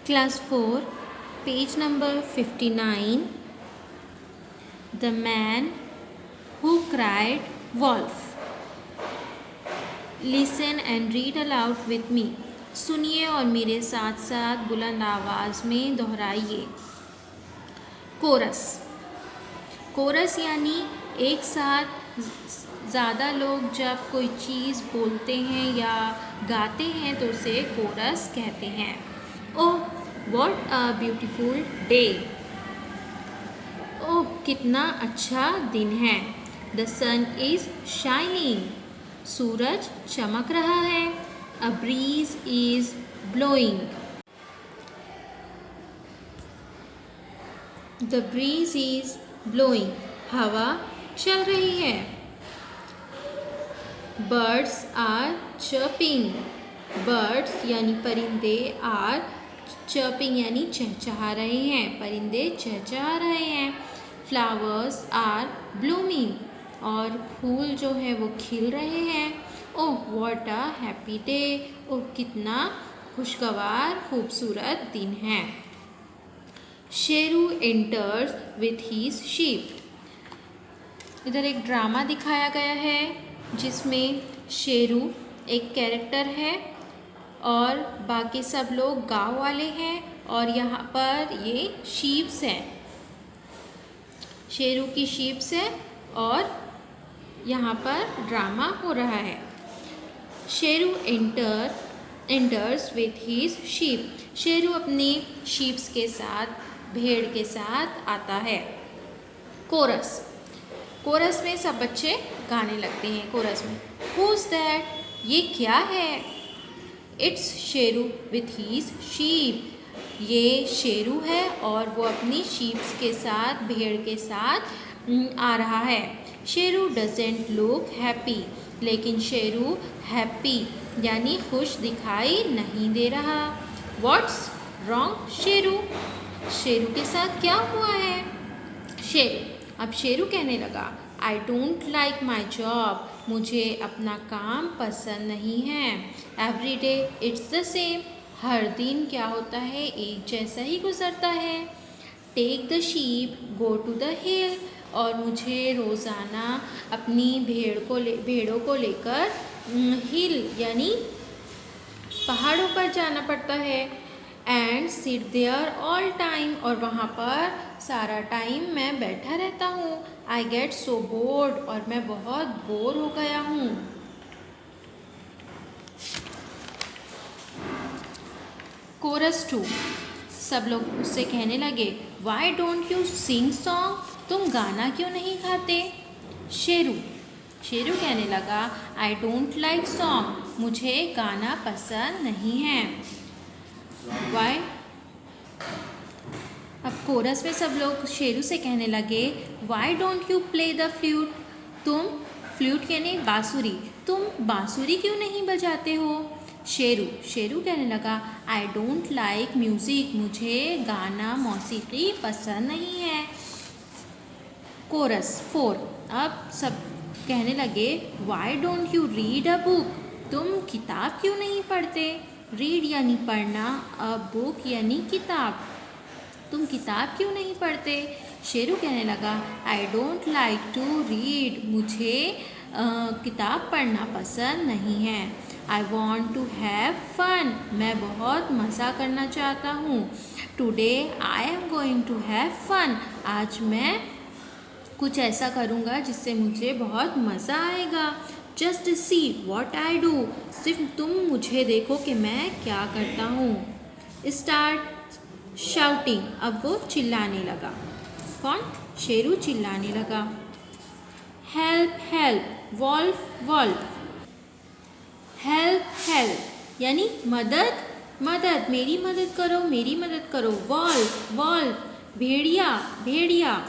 Class 4, page number 59. The man who cried wolf. Listen and read aloud with me. सुनिए और मेरे साथ साथ बुलंद आवाज़ में दोहराइए. कोरस. कोरस यानी एक साथ ज़्यादा लोग जब कोई चीज़ बोलते हैं या गाते हैं तो उसे कोरस कहते हैं. Oh, what a beautiful day. Oh, कितना अच्छा दिन है. The sun is shining. सूरज चमक रहा है. A breeze is blowing. The breeze is blowing. हवा चल रही है. Birds are chirping. बर्ड्स यानी परिंदे आर चर्पिंग यानी चहचहा रहे हैं. परिंदे चहचहा रहे हैं. फ्लावर्स आर ब्लूमिंग और फूल जो है वो खिल रहे हैं. Oh, what a happy day. Oh, कितना खुशगवार खूबसूरत दिन है. Sheru enters with his sheep. इधर एक ड्रामा दिखाया गया है जिसमें शेरू एक कैरेक्टर है और बाकी सब लोग गांव वाले हैं और यहाँ पर ये शीप्स हैं. शेरू की शीप्स है और यहाँ पर ड्रामा हो रहा है. Sheru enters with his sheep. Sheru अपनी शीप्स के साथ, भेड़ के साथ आता है. कोरस. कोरस में सब बच्चे गाने लगते हैं. कोरस में हु इज़ दैट. ये क्या है. It's Sheru with his sheep. ये शेरू है और वो अपनी शीप्स के साथ, भेड़ के साथ आ रहा है. Sheru doesn't look happy. लेकिन शेरू हैप्पी यानी खुश दिखाई नहीं दे रहा. What's wrong Sheru. शेरू के साथ क्या हुआ है. शेरू. अब शेरू कहने लगा, I don't like my job. मुझे अपना काम पसंद नहीं है. Every day it's the same. हर दिन क्या होता है, एक जैसा ही गुजरता है. Take the sheep, go to the hill. और मुझे रोज़ाना अपनी भेड़ों को लेकर हिल यानी पहाड़ों पर जाना पड़ता है. And sit there all time. और वहाँ पर सारा टाइम मैं बैठा रहता हूँ. I get so bored. और मैं बहुत बोर हो गया हूँ. कोरस 2. सब लोग उससे कहने लगे, why don't you sing song. तुम गाना क्यों नहीं गाते. शेरू. शेरू कहने लगा, आई डोंट लाइक सॉन्ग. मुझे गाना पसंद नहीं है. वाई. अब कोरस में सब लोग शेरू से कहने लगे, why don't you play the flute. तुम फ्लूट यानी बांसुरी. तुम बांसुरी क्यों नहीं बजाते हो. शेरू. शेरू कहने लगा, आई डोंट लाइक म्यूज़िक. मुझे गाना मौसीकी पसंद नहीं है. कोरस 4. अब सब कहने लगे, why don't you read a book. तुम किताब क्यों नहीं पढ़ते. रीड यानी पढ़ना, अ बुक यानी किताब. तुम किताब क्यों नहीं पढ़ते. शेरू कहने लगा, I don't like to read. मुझे किताब पढ़ना पसंद नहीं है. I want to have fun. मैं बहुत मज़ा करना चाहता हूँ. Today I am going to have fun. आज मैं कुछ ऐसा करूँगा जिससे मुझे बहुत मज़ा आएगा. Just see what I do. सिर्फ तुम मुझे देखो कि मैं क्या करता हूँ. Start shouting. अब वो चिल्लाने लगा. कौन. शेरू चिल्लाने लगा. Help help. Wolf wolf. Help help यानी मदद मदद. मेरी मदद करो, मेरी मदद करो. Wolf wolf. भेड़िया भेड़िया.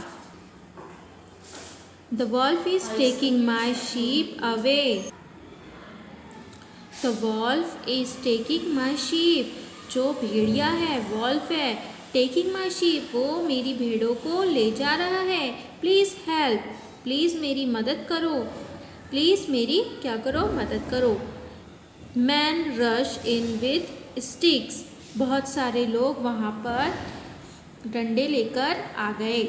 The wolf is taking my sheep away. The wolf is taking my sheep. जो भेड़िया है, वॉल्फ है. Taking my sheep. वो मेरी भेड़ों को ले जा रहा है. Please help. प्लीज़ मेरी मदद करो. प्लीज़ मेरी क्या करो, मदद करो. Man rush in with sticks. बहुत सारे लोग वहाँ पर डंडे लेकर आ गए।